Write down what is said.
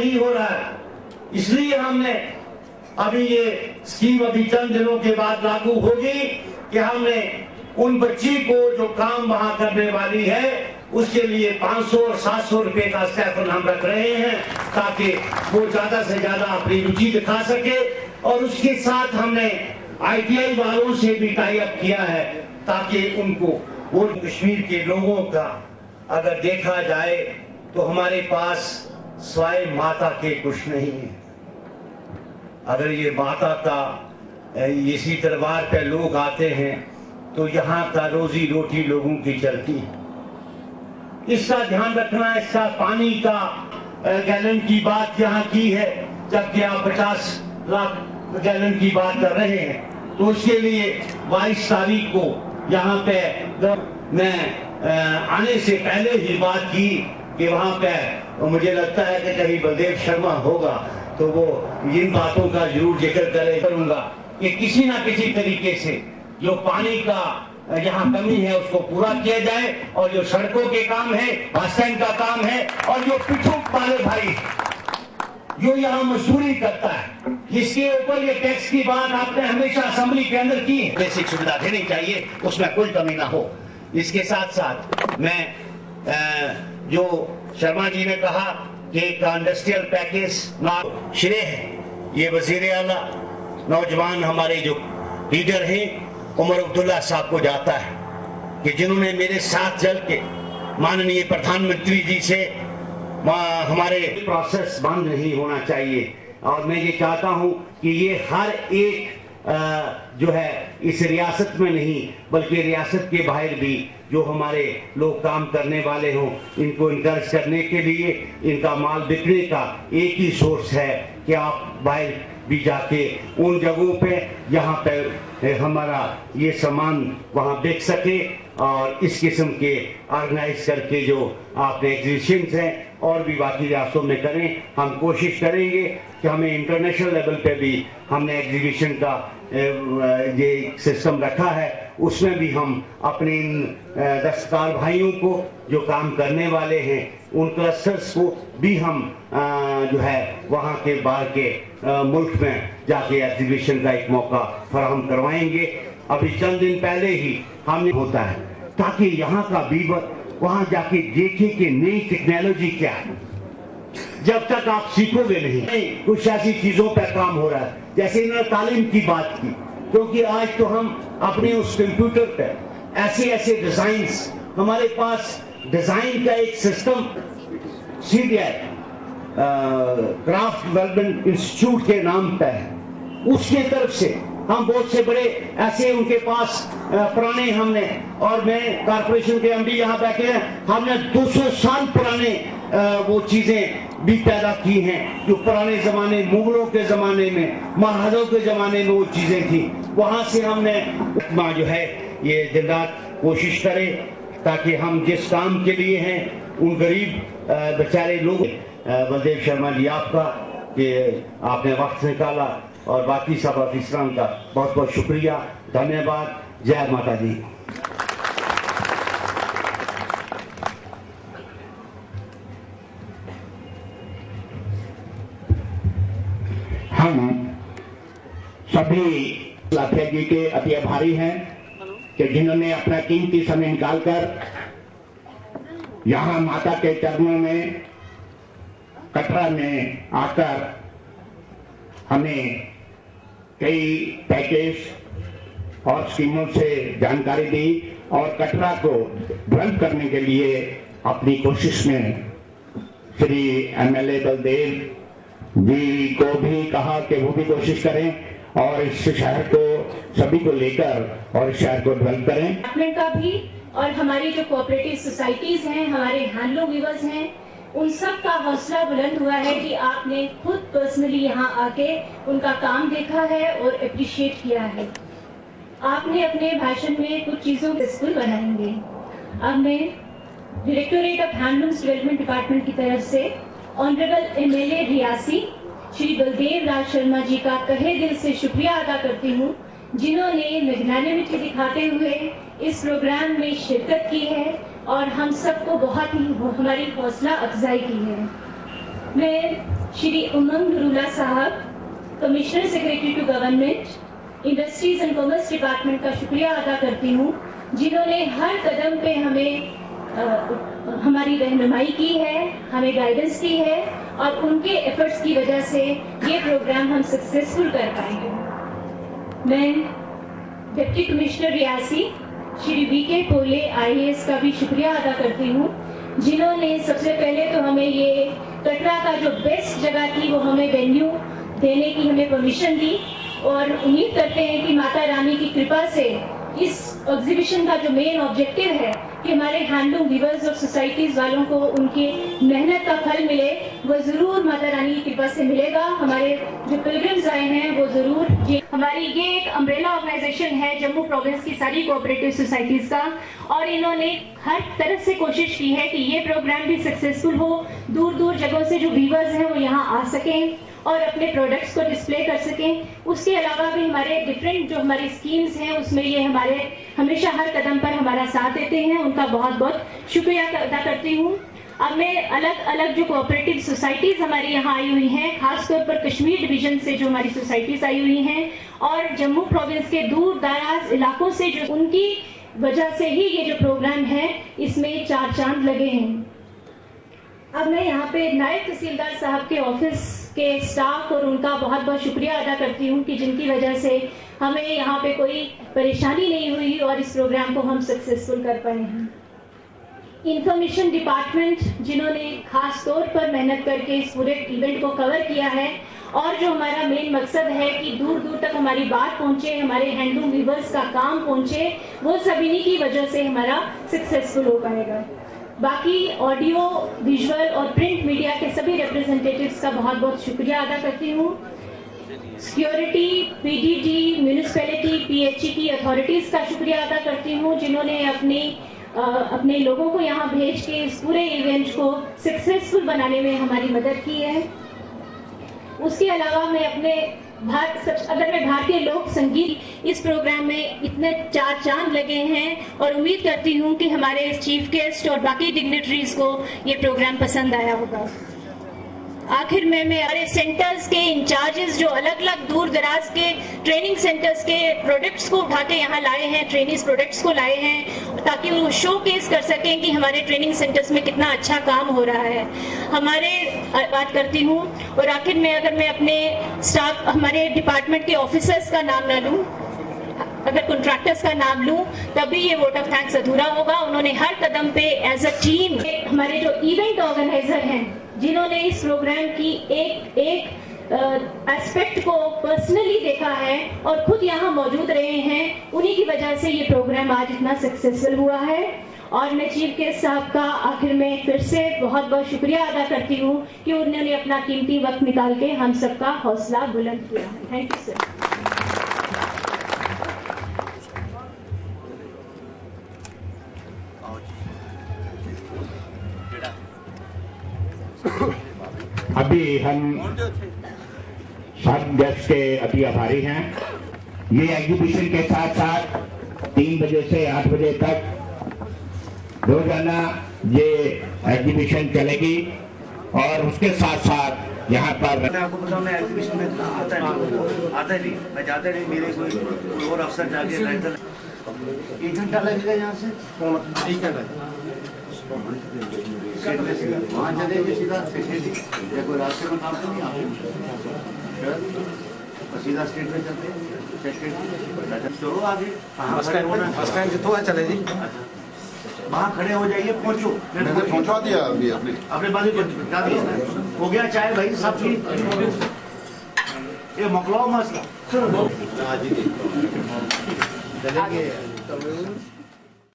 नहीं हो रहा है। इसलिए हमने अभी ये स्कीम अभी चंद दिनों के बाद लागू होगी कि हमने उन बच्ची को जो काम वहां करने वाली है उसके लिए 500 और 700 रुपए का स्टाइपेंड हम रख रहे हैं ताकि वो ज्यादा से ज्यादा अपनी रुचि दिखा सके। और उसके साथ हमने ITI वालों से भी टाई अप किया है ताकि उनको, वो कश्मीर के लोगों का अगर देखा जाए तो हमारे पास स्वाय माता के कुछ नहीं है। अगर ये माता का इसी दरबार पे लोग आते हैं तो यहाँ का रोजी रोटी लोगों की चलती है। इसका ध्यान रखना। इसका पानी का गैलन की बात यहाँ की है, जबकि आप 50 लाख गैलन की बात कर रहे हैं। तो उसके लिए 22 तारीख को यहाँ पे मैं आने से पहले ही बात की कि वहाँ पे मुझे लगता है कि कहीं बलदेव शर्मा होगा तो वो इन बातों का जरूर जिक्र करूंगा कि किसी ना किसी तरीके से जो पानी का यहाँ कमी है उसको पूरा किया जाए, और जो सड़कों के काम है, बस स्टैंड का काम है, और जो पिछों वाले भाई जो यहाँ मजदूरी करता है, जिसके ऊपर ये टैक्स की बात आपने हमेशा असेंबली के अंदर की है, बेसिक सुविधा देनी चाहिए, उसमें कोई कमी ना हो। इसके साथ साथ मैं जो शर्मा जी ने कहा कि इंडस्ट्रियल पैकेज ना श्रेय है ये वजीर आला नौजवान हमारे जो लीडर हैं उमर अब्दुल्ला साहब को जाता है कि जिन्होंने मेरे साथ चल के माननीय प्रधानमंत्री जी से हमारे प्रोसेस बंद नहीं होना चाहिए। और मैं ये चाहता हूं कि ये हर एक जो है इस रियासत में नहीं बल्कि रियासत के बाहर भी जो हमारे लोग काम करने वाले हों, इनको इनकरेज करने के लिए इनका माल बिकने का एक ही सोर्स है कि आप बाहर भी जाके उन जगहों पे जहाँ पे हमारा ये सामान वहाँ बिक सके, और इस किस्म के ऑर्गेनाइज करके जो आपने एग्जीबिशंस हैं और भी बाकी रियासतों में करें। हम कोशिश करेंगे कि हमें इंटरनेशनल लेवल पे भी हमने एग्जीबिशन का ये सिस्टम रखा है, उसमें भी हम अपने इन दस्तकार भाइयों को जो काम करने वाले हैं उन क्लस्टर्स को भी हम जो है वहाँ के बाहर के मुल्क में जाके एग्जीबिशन का एक मौका फराहम करवाएंगे। अभी चंद दिन पहले ही हमने होता है ताकि यहाँ का बीवर वहाँ जाके देखे कि नई टेक्नोलॉजी क्या है। जब तक आप सीखोगे नहीं कुछ ऐसी चीजों पर काम हो रहा है, जैसे इन्होंने तालीम की बात की, क्योंकि आज तो हम अपने उस कंप्यूटर पर ऐसे ऐसे डिजाइन्स, हमारे पास डिजाइन का एक system CDI craft development institute के नाम पे है, उसके तरफ से हम बहुत से बड़े ऐसे उनके पास पुराने हमने, और मैं कारपोरेशन के MD यहाँ बैठे हैं, हमने 200 साल पुराने वो चीजें भी पैदा की हैं जो पुराने जमाने मुगलों के जमाने में, महाराजाओं के जमाने में वो चीजें थी। वहां से हमने जो है ये दिन रात कोशिश करें ताकि हम जिस काम के लिए हैं उन गरीब बेचारे लोग, बलदेव शर्मा जी आपका कि आपने वक्त निकाला, और बाकी सब ऑफिसरान का बहुत बहुत शुक्रिया, धन्यवाद। जय माता दी। हम सभी लाठिया जी के अति आभारी हैं कि जिन्होंने अपना कीमती समय निकालकर यहाँ माता के चरणों में कटरा में आकर हमें कई पैकेज और स्कीमों से जानकारी दी और कटरा को डेवलप करने के लिए अपनी कोशिश में श्री MLA बलदेव जी को भी कहा कि वो भी कोशिश करें और इस शहर को सभी को लेकर और इस शहर को डेवलप करें। का भी और हमारी जो कोऑपरेटिव सोसाइटीज हैं, हमारे हैंडलूम वीवर्स हैं, उन सब का हौसला बुलंद हुआ है कि आपने खुद पर्सनली यहाँ आके उनका काम देखा है और अप्रिशिएट किया है। आपने अपने भाषण में कुछ चीजों को स्कूल बनाएंगे। अब मैं directorate of handlooms development department की तरफ से ऑनरेबल MLA रियासी श्री बलदेव राज शर्मा जी का तहे दिल से शुक्रिया अदा करती हूँ, जिन्होंने मैग्नानिमिटी दिखाते हुए इस प्रोग्राम में शिरकत की है और हम सबको बहुत ही हमारी हौसला अफजाई की है। मैं श्री उमंग नरूला साहब, commissioner secretary to government industries and commerce department का शुक्रिया अदा करती हूँ, जिन्होंने हर कदम पे हमें हमारी रहनुमाई की है, हमें गाइडेंस की है और उनके एफर्ट्स की वजह से ये प्रोग्राम हम सक्सेसफुल कर पाए हैं। मैं deputy commissioner Reasi Shri V K Pole IAS का भी शुक्रिया अदा करती हूँ, जिन्होंने सबसे पहले तो हमें ये कटरा का जो बेस्ट जगह थी वो हमें वेन्यू देने की हमें परमिशन दी और उम्मीद करते हैं कि माता रानी की कृपा से इस एग्जीबिशन का जो मेन ऑब्जेक्टिव है कि हमारे हैंडलूम वीवर्स और सोसाइटीज वालों को उनकी मेहनत का फल मिले, वो जरूर माता रानी की कृपा से मिलेगा। हमारे जो पिलग्रिम्स आए हैं वो जरूर हमारी ये एक अम्ब्रेला ऑर्गेनाइजेशन है जम्मू प्रोविंस की सारी कोऑपरेटिव सोसाइटीज का, और इन्होंने हर तरह से कोशिश की है कि ये प्रोग्राम भी सक्सेसफुल हो, दूर दूर जगहों से जो वीवर्स हैं वो यहाँ आ सकें और अपने प्रोडक्ट्स को डिस्प्ले कर सकें। उसके अलावा भी हमारे डिफरेंट जो हमारी स्कीम्स हैं उसमें ये हमारे हमेशा हर कदम पर हमारा साथ देते हैं, उनका बहुत बहुत शुक्रिया अदा करती हूँ। अब मैं अलग अलग जो कोऑपरेटिव सोसाइटीज हमारी यहाँ आई हुई हैं, खासतौर पर कश्मीर डिवीजन से जो हमारी सोसाइटीज आई हुई हैं और जम्मू प्रोविंस के दूर दराज इलाकों से, जो उनकी वजह से ही ये जो प्रोग्राम है इसमें 4 चांद लगे हैं। अब मैं यहाँ पे नायब तहसीलदार साहब के ऑफिस के स्टाफ और उनका बहुत बहुत शुक्रिया अदा करती हूँ कि जिनकी वजह से हमें यहाँ पे कोई परेशानी नहीं हुई और इस प्रोग्राम को हम सक्सेसफुल कर पाए हैं। इंफॉर्मेशन डिपार्टमेंट जिन्होंने खास तौर पर मेहनत करके इस पूरे इवेंट को कवर किया है और जो हमारा मेन मकसद है कि दूर दूर तक हमारी बात पहुंचे, हमारे हैंडलूम वीवर्स का काम पहुंचे, वो सभी की वजह से हमारा सक्सेसफुल हो पाएगा। बाकी ऑडियो, विजुअल और प्रिंट मीडिया के सभी रिप्रेजेंटेटिव्स का बहुत बहुत शुक्रिया अदा करती हूँ। सिक्योरिटी, PDD, म्यूनिसिपैलिटी, PHE की अथॉरिटीज का शुक्रिया अदा करती हूँ, जिन्होंने अपने लोगों को यहाँ भेज के इस पूरे इवेंट को सक्सेसफुल बनाने में हमारी मदद की है। उसके अलावा मैं अगर मैं भारतीय लोक संगीत, इस प्रोग्राम में इतने 4 चांद लगे हैं और उम्मीद करती हूँ कि हमारे चीफ गेस्ट और बाकी डिग्नेटरीज को ये प्रोग्राम पसंद आया होगा। आखिर में मैं हमारे सेंटर्स के इंचार्जेस जो अलग अलग दूर दराज के ट्रेनिंग सेंटर्स के प्रोडक्ट्स को उठा के यहाँ लाए हैं, ट्रेनिंग प्रोडक्ट्स को लाए हैं ताकि वो शो केस कर सकें कि हमारे ट्रेनिंग सेंटर्स में कितना अच्छा काम हो रहा है, हमारे बात करती हूँ। और आखिर में अगर मैं अपने स्टाफ, हमारे डिपार्टमेंट के ऑफिसर्स का नाम ना लूँ, अगर कॉन्ट्रैक्टर्स का नाम लूं तभी ये वोट ऑफ थैंक्स अधूरा होगा। उन्होंने हर कदम पे एज अ टीम, हमारे जो इवेंट ऑर्गेनाइजर हैं जिन्होंने इस प्रोग्राम की एक एस्पेक्ट को पर्सनली देखा है और खुद यहाँ मौजूद रहे हैं, उन्हीं की वजह से ये प्रोग्राम आज इतना सक्सेसफुल हुआ है। और मैं चीफ गेस्ट साहब का आखिर में फिर से बहुत बहुत शुक्रिया अदा करती हूँ कि उन्होंने अपना कीमती वक्त निकाल के हम सबका हौसला बुलंद किया। Thank you sir. अभी हम सब गेस्ट के अति आभारी हैं। ये एग्जीबिशन के साथ साथ 3 बजे से 8 बजे तक रोजाना ये एग्जीबिशन चलेगी और उसके साथ साथ यहाँ पर मैं आपको बताऊं, मैं एग्जीबिशन में आता नहीं, मैं जाता नहीं, मेरे कोई और अफसर जाके 1 घंटा लगेगा यहाँ से, ठीक है वहाँ चलेंगे सीधा कोई रास्ते में काम नहीं, आप सीधा स्टेट में चलते हैं। चलो आगे बस स्टैंड जितना है चले जी, वहाँ खड़े हो जाइए, पहुँचो। मैंने पहुँचा दिया अभी अपने बाजू पहुँचा दिया ना, हो गया चाय भाई सब ठीक, ये मोकलाओ मसला चलेंगे।